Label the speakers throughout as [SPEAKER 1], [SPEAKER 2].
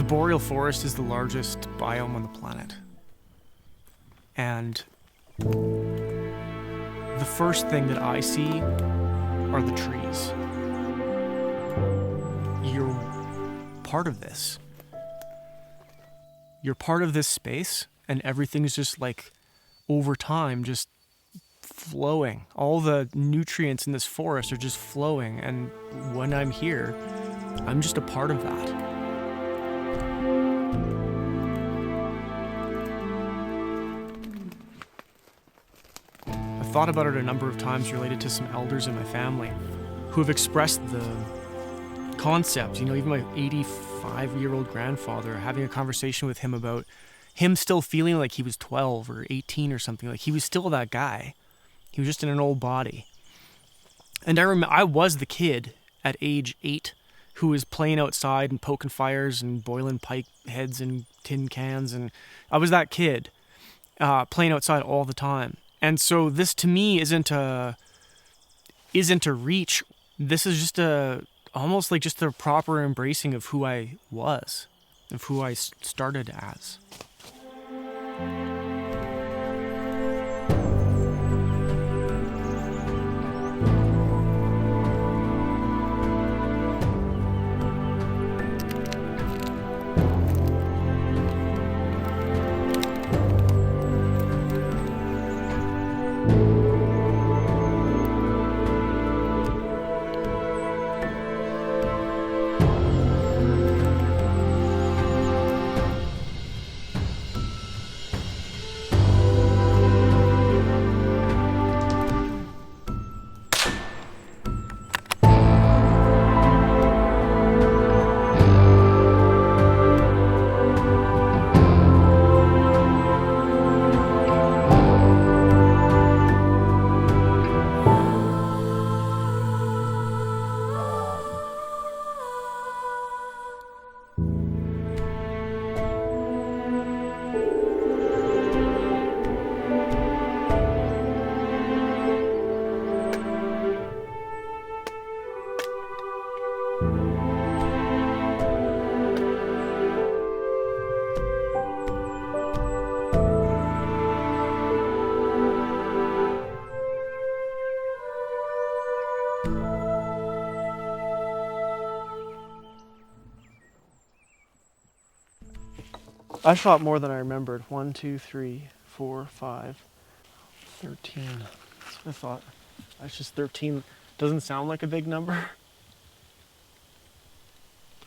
[SPEAKER 1] boreal forest is the largest biome on the planet. And the first thing that I see are the trees. You're part of this. You're part of this space, and everything's just like, over time, just flowing. All the nutrients in this forest are just flowing, and when I'm here, I'm just a part of that. I've thought about it a number of times related to some elders in my family who have expressed the concept. You know, even my 85-year-old grandfather, having a conversation with him about him still feeling like he was 12 or 18 or something. Like, he was still that guy. He was just in an old body. And I remember I was the kid at age 8 who was playing outside and poking fires and boiling pike heads and tin cans. And I was that kid playing outside all the time. And so this to me isn't a reach. This is just almost like just a proper embracing of who I was, of who I started as. I shot more than I remembered. 1, 2, 3, 4, 5, 13. That's what I thought. That's just 13. Doesn't sound like a big number.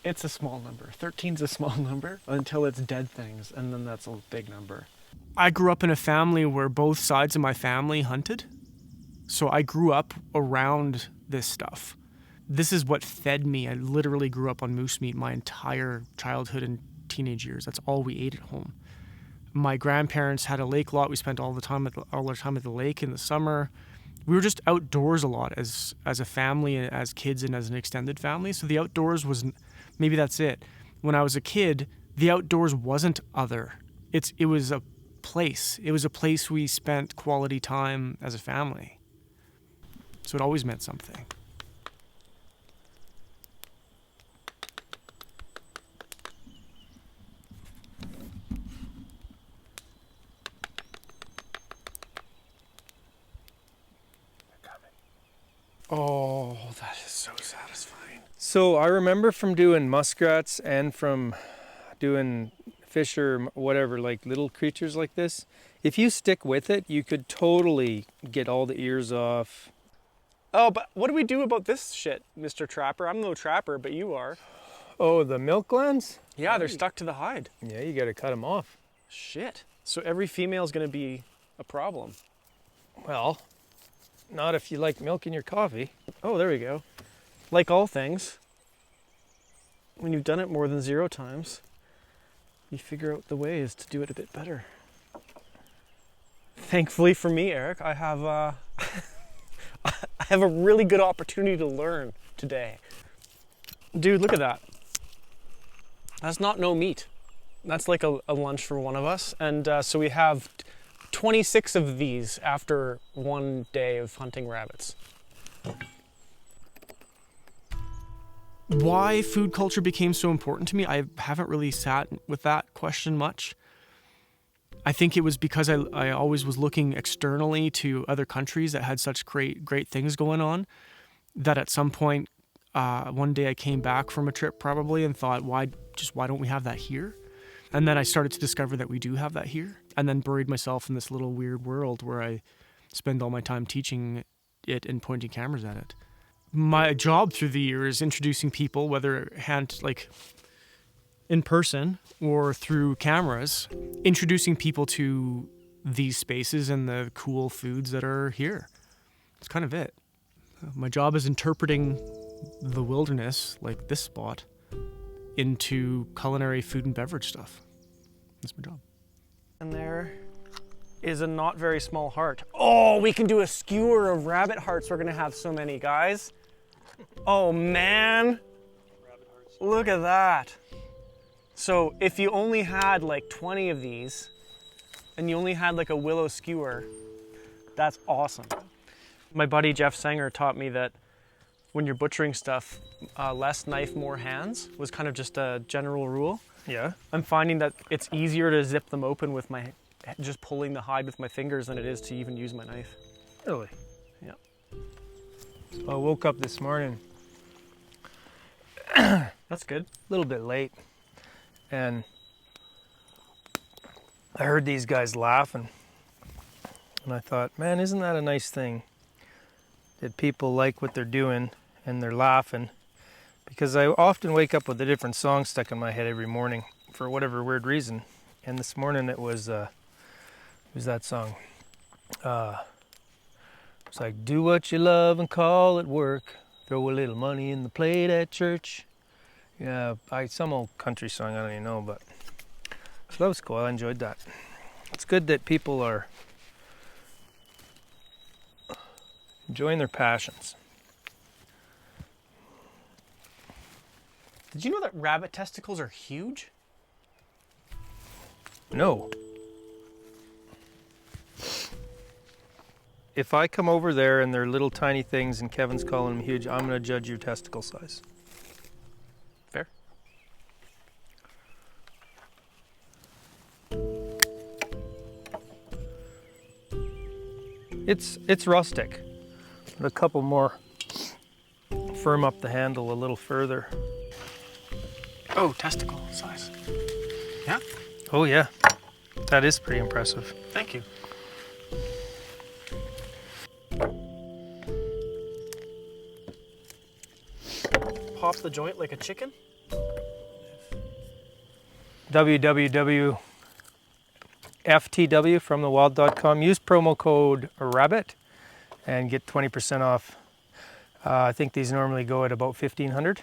[SPEAKER 1] It's a small number. 13's a small number until it's dead things, and then that's a big number. I grew up in a family where both sides of my family hunted. So I grew up around this stuff. This is what fed me. I literally grew up on moose meat my entire childhood and teenage years. That's all we ate at home. My grandparents had a lake lot. We spent all our time at the lake in the summer. We were just outdoors a lot as a family, as kids, and as an extended family. So the outdoors was, maybe that's it. When I was a kid, the outdoors wasn't other. It was a place. It was a place we spent quality time as a family. So it always meant something. Oh, that is so satisfying.
[SPEAKER 2] So I remember from doing muskrats and from doing fish or whatever, like little creatures like this, if you stick with it, you could totally get all the ears off.
[SPEAKER 1] Oh, but what do we do about this shit, Mr. Trapper? I'm no trapper, but you are.
[SPEAKER 2] Oh, the milk glands?
[SPEAKER 1] Yeah, they're stuck to the hide.
[SPEAKER 2] Yeah, you gotta cut them off.
[SPEAKER 1] Shit. So every female is gonna be a problem.
[SPEAKER 2] Well, not if you like milk in your coffee.
[SPEAKER 1] Oh, there we go. Like all things, when you've done it more than 0 times, you figure out the ways to do it a bit better. Thankfully for me, Eric, I have I have a really good opportunity to learn today. Dude, look at that. That's not no meat. That's like a lunch for one of us. And so we have 26 of these after one day of hunting rabbits. Why food culture became so important to me, I haven't really sat with that question much. I think it was because I always was looking externally to other countries that had such great things going on, that at some point, one day I came back from a trip probably and thought, why don't we have that here? And then I started to discover that we do have that here, and then buried myself in this little weird world where I spend all my time teaching it and pointing cameras at it. My job through the year is introducing people, whether in person or through cameras, introducing people to these spaces and the cool foods that are here. It's kind of it. My job is interpreting the wilderness, like this spot, into culinary food and beverage stuff. That's my job. And there is a not very small heart. Oh, we can do a skewer of rabbit hearts. We're gonna have so many, guys. Oh man, look at that. So if you only had like 20 of these and you only had like a willow skewer, that's awesome. My buddy Jeff Sanger taught me that when you're butchering stuff, less knife, more hands was kind of just a general rule.
[SPEAKER 2] Yeah.
[SPEAKER 1] I'm finding that it's easier to zip them open with just pulling the hide with my fingers than it is to even use my knife.
[SPEAKER 2] Really?
[SPEAKER 1] Yeah.
[SPEAKER 2] So I woke up this morning.
[SPEAKER 1] That's good.
[SPEAKER 2] A little bit late, and I heard these guys laughing, and I thought, man, isn't that a nice thing that people like what they're doing and they're laughing? Because I often wake up with a different song stuck in my head every morning for whatever weird reason, and this morning it was that song. It's like, do what you love and call it work, throw a little money in the plate at church. Yeah, some old country song, I don't even know, but so that was cool. I enjoyed that. It's good that people are enjoying their passions.
[SPEAKER 1] Did you know that rabbit testicles are huge?
[SPEAKER 2] No. If I come over there and they're little tiny things and Kevin's calling them huge, I'm going to judge your testicle size.
[SPEAKER 1] Fair.
[SPEAKER 2] It's rustic, but a couple more firm up the handle a little further.
[SPEAKER 1] Oh, testicle size. Yeah?
[SPEAKER 2] Oh yeah, that is pretty impressive.
[SPEAKER 1] Thank you. Pop the joint like a chicken?
[SPEAKER 2] www.ftw from thewild.com. Use promo code RABBIT and get 20% off. I think these normally go at about $1,500,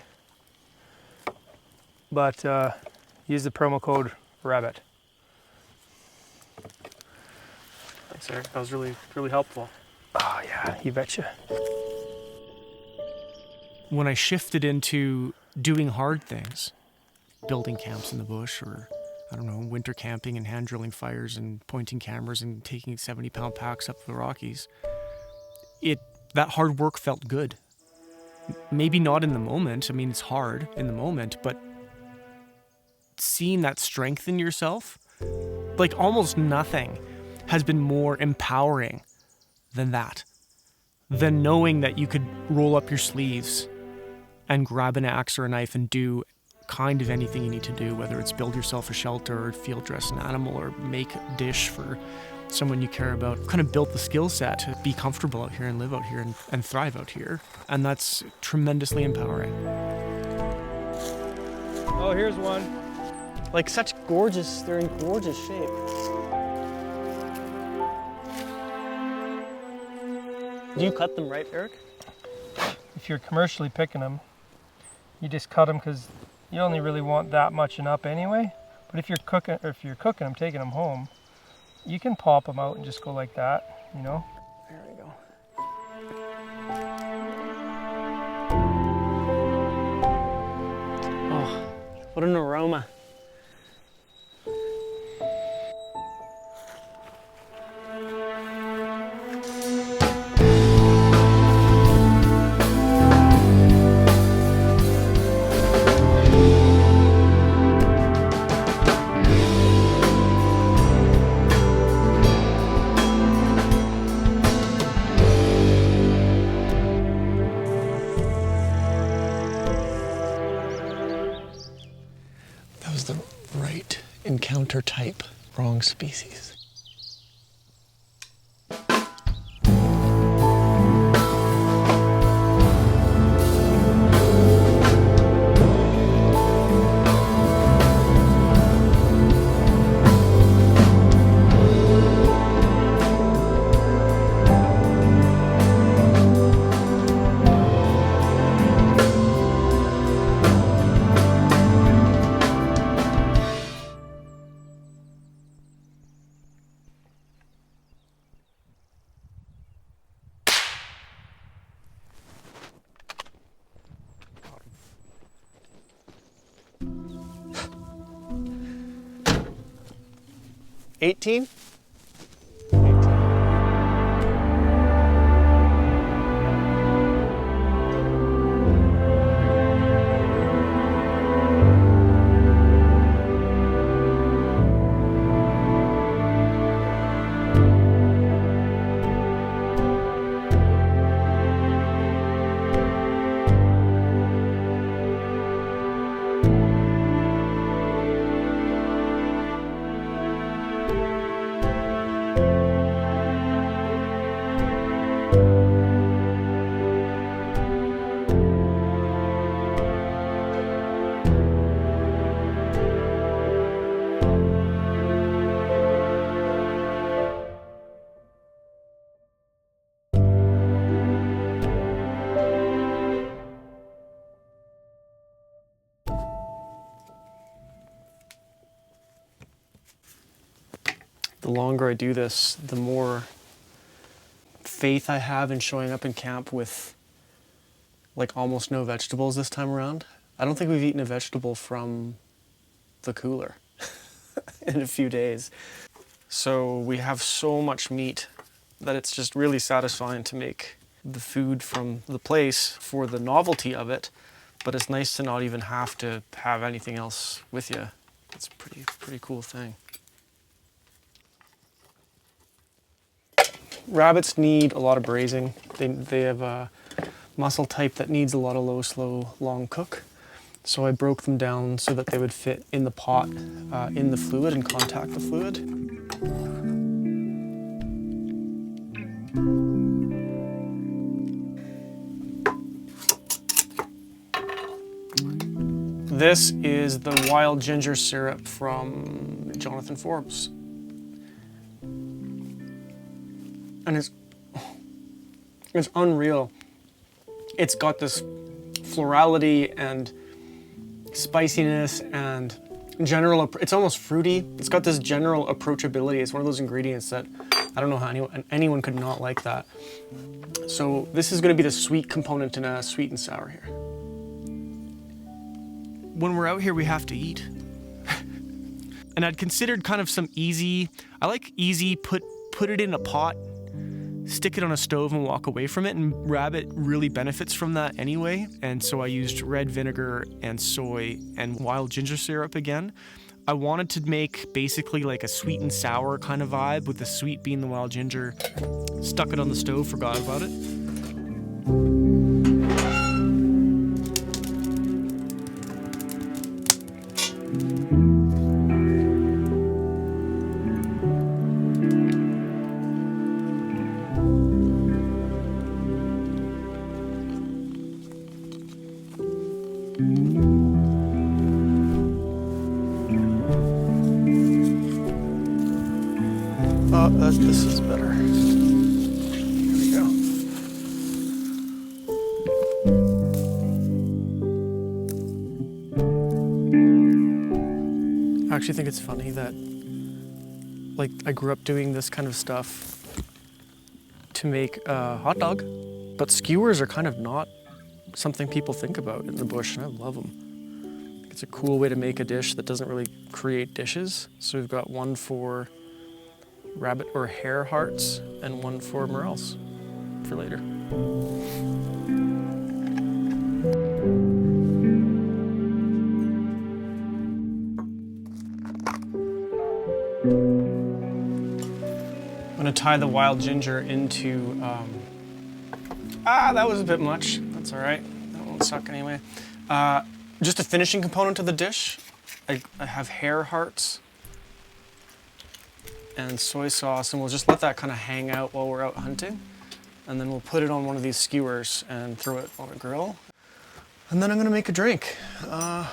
[SPEAKER 2] but use the promo code RABBIT.
[SPEAKER 1] Thanks, Eric. That was really helpful.
[SPEAKER 2] Oh yeah, you betcha.
[SPEAKER 1] When I shifted into doing hard things, building camps in the bush, or I don't know, winter camping and hand drilling fires and pointing cameras and taking 70-pound packs up the Rockies, that hard work felt good. Maybe not in the moment. I mean, it's hard in the moment, but seeing that strength in yourself, like almost nothing has been more empowering than that. Than knowing that you could roll up your sleeves and grab an axe or a knife and do kind of anything you need to do, whether it's build yourself a shelter or field dress an animal or make a dish for someone you care about. Kind of built the skill set to be comfortable out here and live out here and thrive out here. And that's tremendously empowering.
[SPEAKER 2] Oh, here's one.
[SPEAKER 1] Like they're in gorgeous shape. Do you cut them right, Eric?
[SPEAKER 2] If you're commercially picking them, you just cut them because you only really want that much and up anyway. But if you're cooking them, taking them home, you can pop them out and just go like that, you know?
[SPEAKER 1] There we go. Oh, what an aroma.
[SPEAKER 3] encounter type, wrong species. $18?
[SPEAKER 1] The longer I do this, the more faith I have in showing up in camp with like almost no vegetables this time around. I don't think we've eaten a vegetable from the cooler in a few days. So we have so much meat that it's just really satisfying to make the food from the place for the novelty of it, but it's nice to not even have to have anything else with you. It's a pretty cool thing. Rabbits need a lot of braising. They have a muscle type that needs a lot of low, slow, long cook. So I broke them down so that they would fit in the pot, in the fluid and contact the fluid. This is the wild ginger syrup from Jonathan Forbes. And it's unreal. It's got this florality and spiciness and general, it's almost fruity. It's got this general approachability. It's one of those ingredients that I don't know how anyone could not like that. So this is gonna be the sweet component in a sweet and sour here. When we're out here, we have to eat. And I'd considered kind of some easy, I like easy, put it in a pot, stick it on a stove and walk away from it, and rabbit really benefits from that anyway. And so I used red vinegar and soy and wild ginger syrup again. I wanted to make basically like a sweet and sour kind of vibe, with the sweet being the wild ginger. Stuck it on the stove, forgot about it. This is better. Here we go. I actually think it's funny that, like, I grew up doing this kind of stuff to make a hot dog, but skewers are kind of not something people think about in the bush, and I love them. It's a cool way to make a dish that doesn't really create dishes. So we've got one for rabbit or hare hearts and one for morels for later. I'm gonna tie the wild ginger into, that was a bit much. That's all right, that won't suck anyway. Just a finishing component of the dish. I have hare hearts and soy sauce, and we'll just let that kind of hang out while we're out hunting. And then we'll put it on one of these skewers and throw it on a grill. And then I'm gonna make a drink. I'm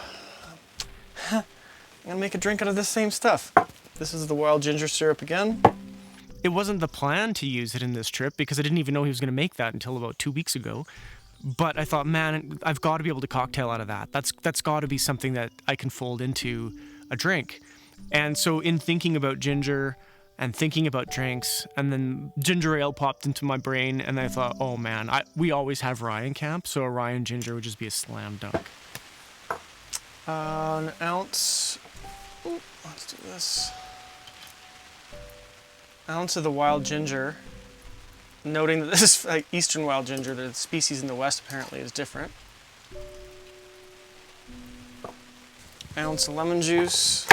[SPEAKER 1] gonna make a drink out of this same stuff. This is the wild ginger syrup again. It wasn't the plan to use it in this trip because I didn't even know he was gonna make that until about 2 weeks ago. But I thought, man, I've got to be able to cocktail out of that. That's got to be something that I can fold into a drink. And so in thinking about ginger and thinking about drinks, and then ginger ale popped into my brain, and I thought, oh man, we always have rye in camp, so a rye and ginger would just be a slam dunk. An ounce. Ooh, let's do this. Ounce of the wild ginger. Noting that this is like eastern wild ginger, the species in the west apparently is different. Ounce of lemon juice.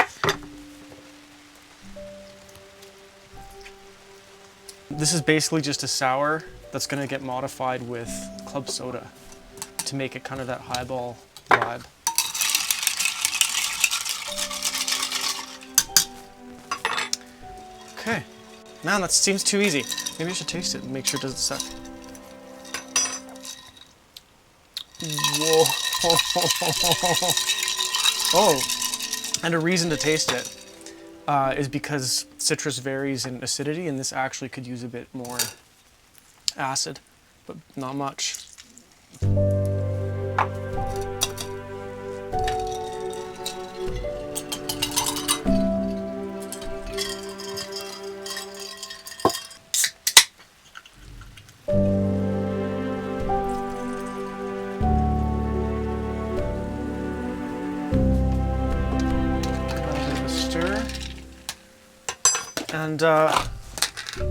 [SPEAKER 1] This is basically just a sour that's going to get modified with club soda to make it kind of that highball vibe. Okay. Man, that seems too easy. Maybe I should taste it and make sure it doesn't suck. Whoa. Oh, and a reason to taste it is because citrus varies in acidity, and this actually could use a bit more acid, but not much. And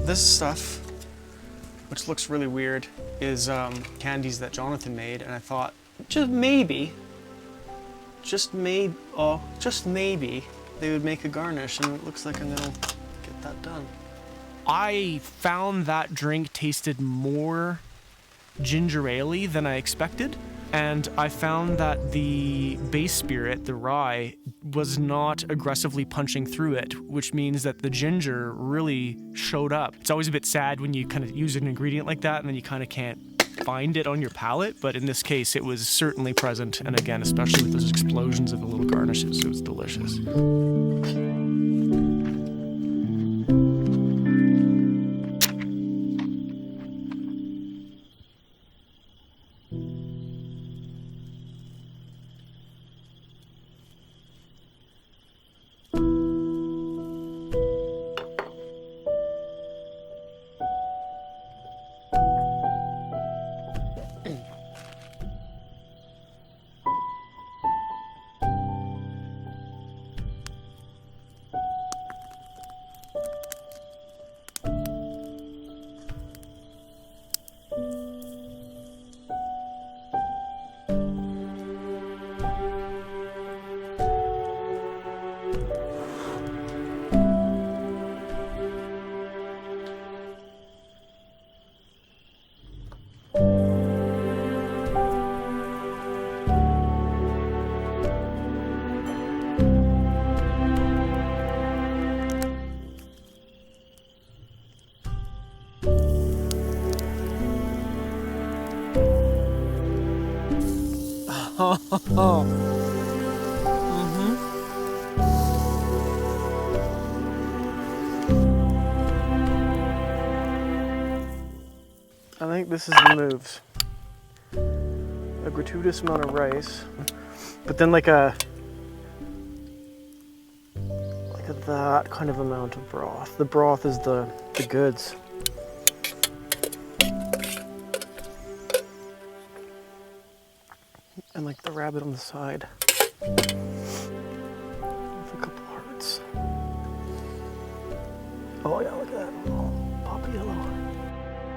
[SPEAKER 1] this stuff, which looks really weird, is candies that Jonathan made, and I thought, just maybe, they would make a garnish, and it looks like I'm gonna get that done. I found that drink tasted more ginger ale-y than I expected. And I found that the base spirit, the rye, was not aggressively punching through it, which means that the ginger really showed up. It's always a bit sad when you kind of use an ingredient like that and then you kind of can't find it on your palate, but in this case it was certainly present, and again, especially with those explosions of the little garnishes, it was delicious. I think this is the moves. A gratuitous amount of rice, but then like that kind of amount of broth. The broth is the goods. And like the rabbit on the side. With a couple hearts. Oh yeah, look at that. Oh, poppy yellow.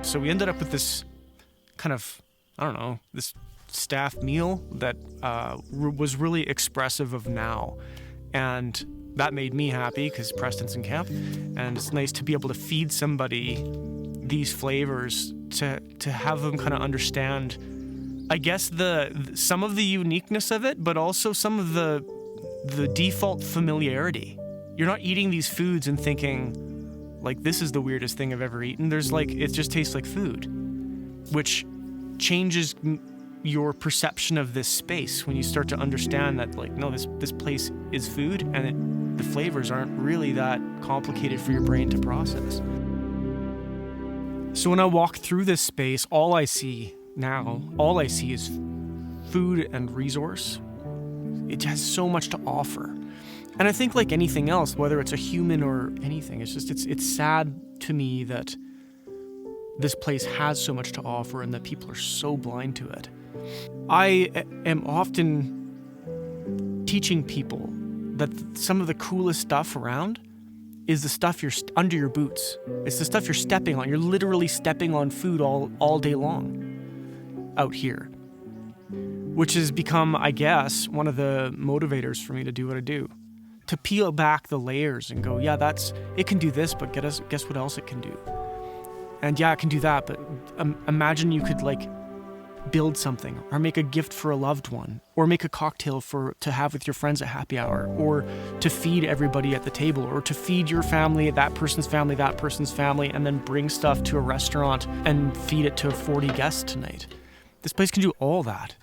[SPEAKER 1] So we ended up with this kind of, I don't know, this staff meal that was really expressive of now. And that made me happy because Preston's in camp. And it's nice to be able to feed somebody these flavors to have them kind of understand, I guess, some of the uniqueness of it, but also some of the default familiarity. You're not eating these foods and thinking, Like, this is the weirdest thing I've ever eaten. There's like, it just tastes like food, which changes your perception of this space when you start to understand that, like, no, this place is food, and the flavors aren't really that complicated for your brain to process. So when I walk through this space, all I see is food and resource. It has so much to offer. And I think, like anything else, whether it's a human or anything, it's sad to me that this place has so much to offer and that people are so blind to it. I am often teaching people that some of the coolest stuff around is the stuff you're under your boots. It's the stuff you're stepping on. You're literally stepping on food all day long out here, which has become, I guess, one of the motivators for me to do what I do. To peel back the layers and go, yeah, it can do this, but guess what else it can do? And yeah, it can do that, but imagine you could, like, build something, or make a gift for a loved one, or make a cocktail to have with your friends at happy hour, or to feed everybody at the table, or to feed your family, that person's family, and then bring stuff to a restaurant and feed it to 40 guests tonight. This place can do all that.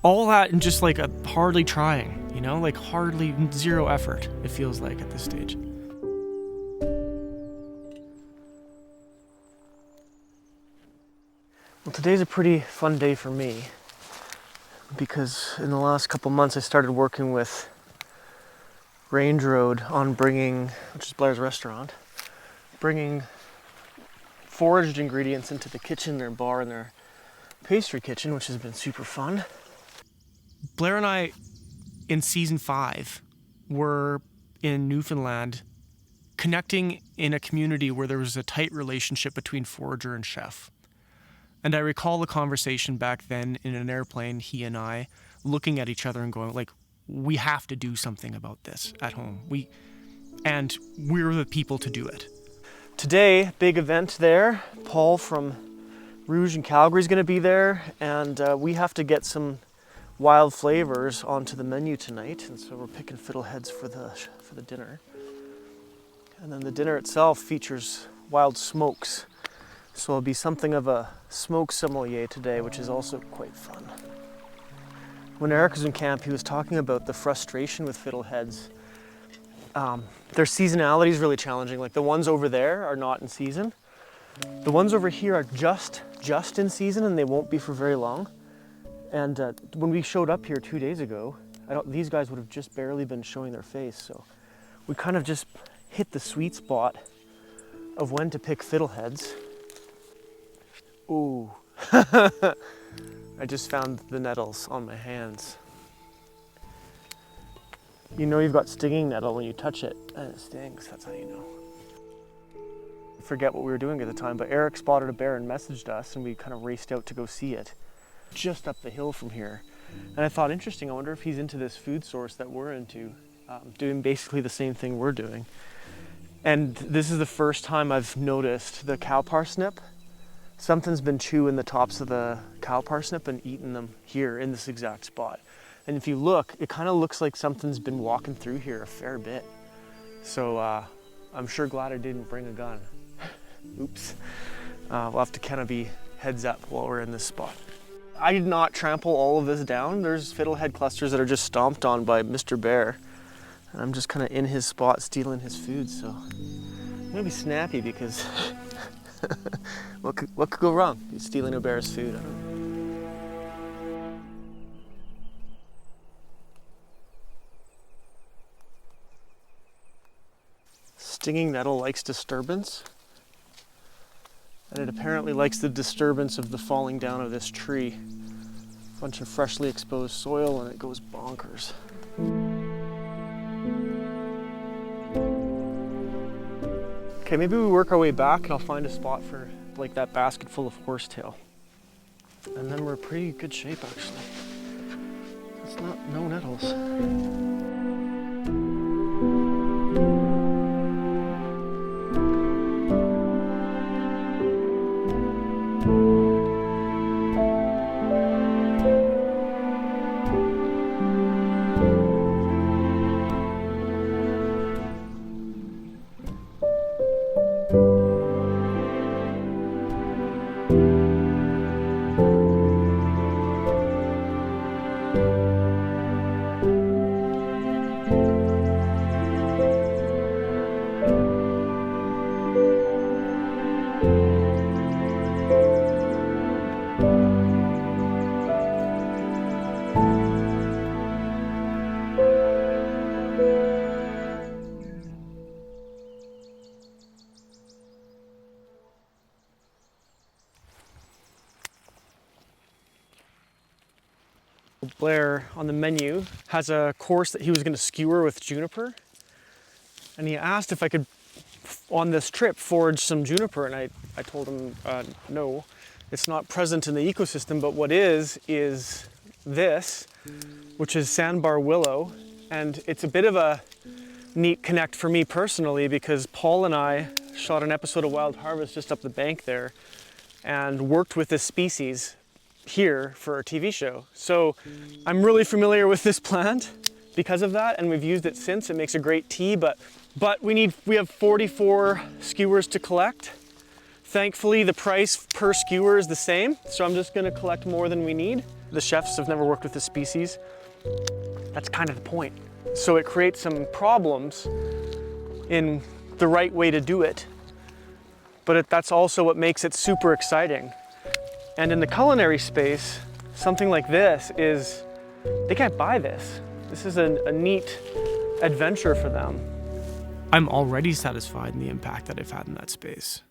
[SPEAKER 1] All that and just like hardly trying, like hardly zero effort, it feels like at this stage. Well, today's a pretty fun day for me because in the last couple months I started working with Rge Rd on bringing, which is Blair's restaurant, bringing foraged ingredients into the kitchen, their bar and their pastry kitchen, which has been super fun. Blair and I, in season 5, were in Newfoundland connecting in a community where there was a tight relationship between forager and chef. And I recall the conversation back then in an airplane, he and I, looking at each other and going, like, we have to do something about this at home. We're the people to do it. Today, big event there. Paul from Rouge in Calgary is going to be there, and we have to get some wild flavors onto the menu tonight, and so we're picking fiddleheads for the dinner. And then the dinner itself features wild smokes. So it'll be something of a smoke sommelier today, which is also quite fun. When Eric was in camp, he was talking about the frustration with fiddleheads. Their seasonality is really challenging. Like, the ones over there are not in season. The ones over here are just in season, and they won't be for very long. And when we showed up here 2 days ago, these guys would have just barely been showing their face. So we kind of just hit the sweet spot of when to pick fiddleheads. Ooh, I just found the nettles on my hands. You know you've got stinging nettle when you touch it and it stings, that's how you know. I forget what we were doing at the time, but Eric spotted a bear and messaged us, and we kind of raced out to go see it, just up the hill from here. And I thought, interesting, I wonder if he's into this food source that we're into, doing basically the same thing we're doing. And this is the first time I've noticed the cow parsnip. Something's been chewing the tops of the cow parsnip and eating them here in this exact spot. And if you look, it kind of looks like something's been walking through here a fair bit. So I'm sure glad I didn't bring a gun. Oops. We'll have to kind of be heads up while we're in this spot. I did not trample all of this down. There's fiddlehead clusters that are just stomped on by Mr. Bear. And I'm just kind of in his spot stealing his food, so I'm gonna be snappy because what could go wrong? He's stealing a bear's food. I don't know. Stinging nettle likes disturbance, and it apparently likes the disturbance of the falling down of this tree. A bunch of freshly exposed soil, and it goes bonkers. Okay, maybe we work our way back and I'll find a spot for like that basket full of horsetail. And then we're in pretty good shape actually. It's no nettles. Blair on the menu has a course that he was going to skewer with juniper, and he asked if I could, on this trip, forage some juniper, and I told him no, it's not present in the ecosystem, but what is this, which is sandbar willow, and it's a bit of a neat connect for me personally because Paul and I shot an episode of Wild Harvest just up the bank there and worked with this species here for our TV show. So I'm really familiar with this plant because of that, and we've used it since. It makes a great tea, but we have 44 skewers to collect. Thankfully, the price per skewer is the same, so I'm just gonna collect more than we need. The chefs have never worked with this species. That's kind of the point. So it creates some problems in the right way to do it, but that's also what makes it super exciting. And in the culinary space, something like this is, they can't buy this. This is a neat adventure for them. I'm already satisfied in the impact that I've had in that space.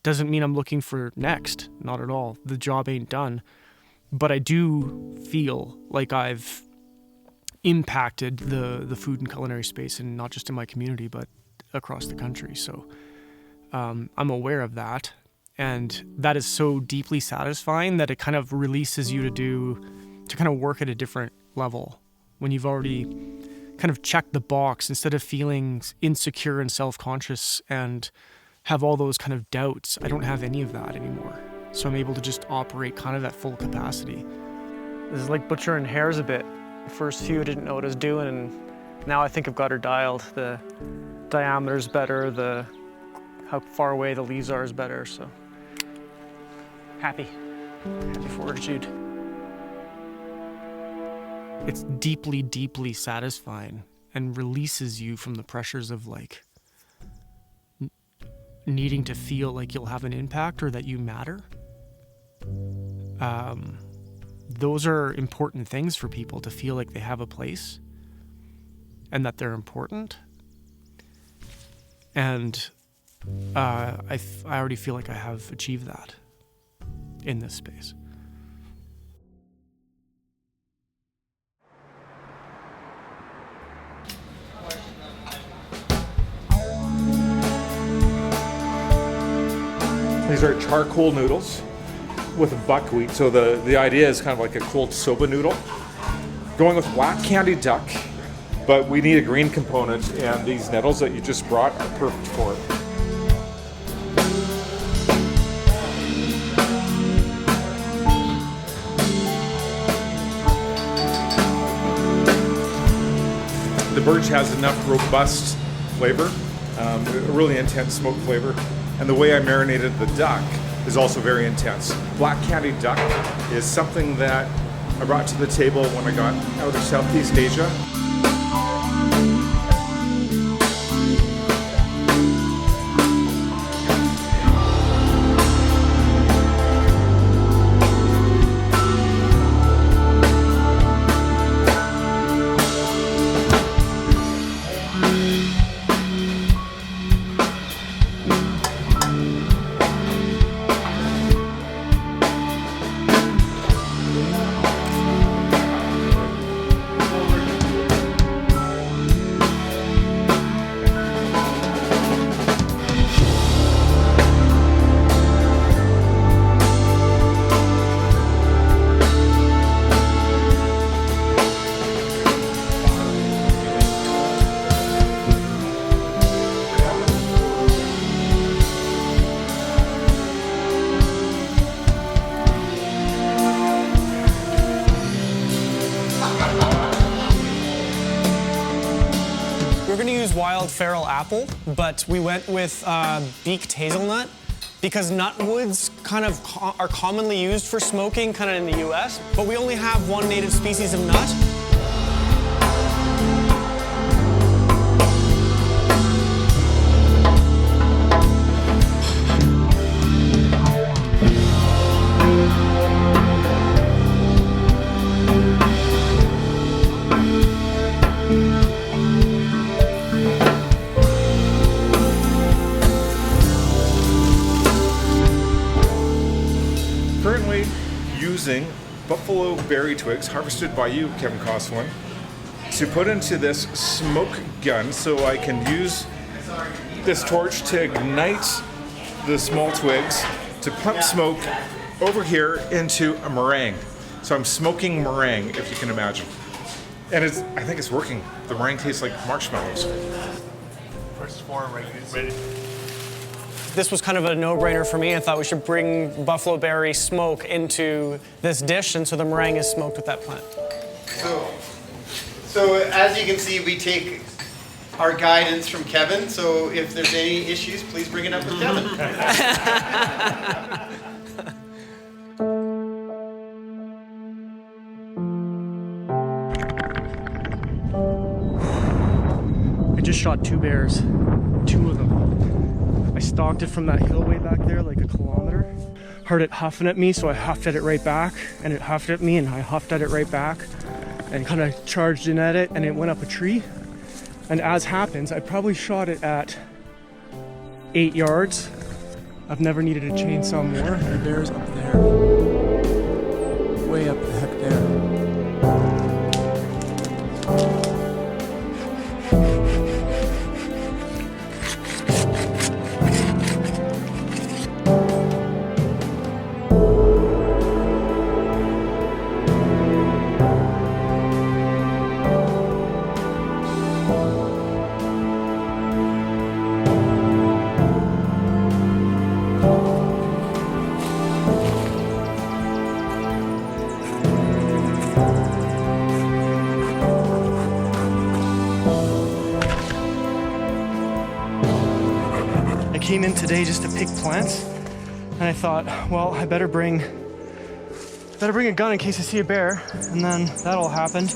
[SPEAKER 1] Doesn't mean I'm looking for next, not at all. The job ain't done. But I do feel like I've impacted the food and culinary space, and not just in my community, but across the country. So I'm aware of that. And that is so deeply satisfying that it kind of releases you to kind of work at a different level when you've already kind of checked the box instead of feeling insecure and self-conscious and have all those kind of doubts. I don't have any of that anymore. So I'm able to just operate kind of at full capacity. This is like butchering hares a bit. The first few I didn't know what I was doing, and now I think I've got her dialed. The diameter's better, how far away the leaves are is better, so happy for Jude. It's deeply, deeply satisfying and releases you from the pressures of like needing to feel like you'll have an impact or that you matter. Those are important things for people, to feel like they have a place and that they're important. And I already feel like I have achieved that in this space.
[SPEAKER 4] These are charcoal noodles with buckwheat. So the idea is kind of like a cold soba noodle. Going with black candied duck, but we need a green component, and these nettles that you just brought are perfect for it. The birch has enough robust flavor, a really intense smoke flavor. And the way I marinated the duck is also very intense. Black candied duck is something that I brought to the table when I got out of Southeast Asia.
[SPEAKER 1] Wild feral apple, but we went with beaked hazelnut because nutwoods kind of are commonly used for smoking kind of in the US, but we only have one native species of nut.
[SPEAKER 4] Using buffalo berry twigs, harvested by you, Kevin Coswin, to put into this smoke gun so I can use this torch to ignite the small twigs to pump smoke over here into a meringue. So I'm smoking meringue, if you can imagine. And I think it's working. The meringue tastes like marshmallows.
[SPEAKER 3] First form ready.
[SPEAKER 1] This was kind of a no-brainer for me. I thought we should bring buffalo berry smoke into this dish, and so the meringue is smoked with that plant.
[SPEAKER 5] So as you can see, we take our guidance from Kevin. So if there's any issues, please bring it up with Kevin.
[SPEAKER 1] I just shot 2 bears, 2 of them. I stalked it from that hill way back there, like a kilometer. Heard it huffing at me, so I huffed at it right back, and it huffed at me, and I huffed at it right back, and kind of charged in at it, and it went up a tree. And as happens, I probably shot it at 8 yards. I've never needed a chainsaw more.
[SPEAKER 6] The bear's up there. Way up the heck there.
[SPEAKER 1] Came in today just to pick plants, and I thought, well, I better bring a gun in case I see a bear, and then that all happened.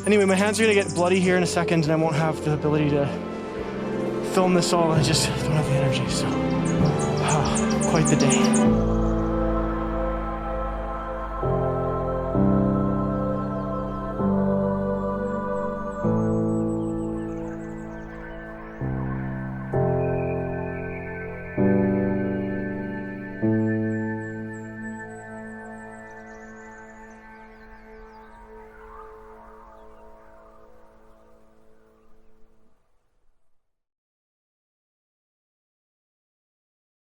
[SPEAKER 1] Anyway, my hands are gonna get bloody here in a second, and I won't have the ability to film this all. I just don't have the energy, so quite the day.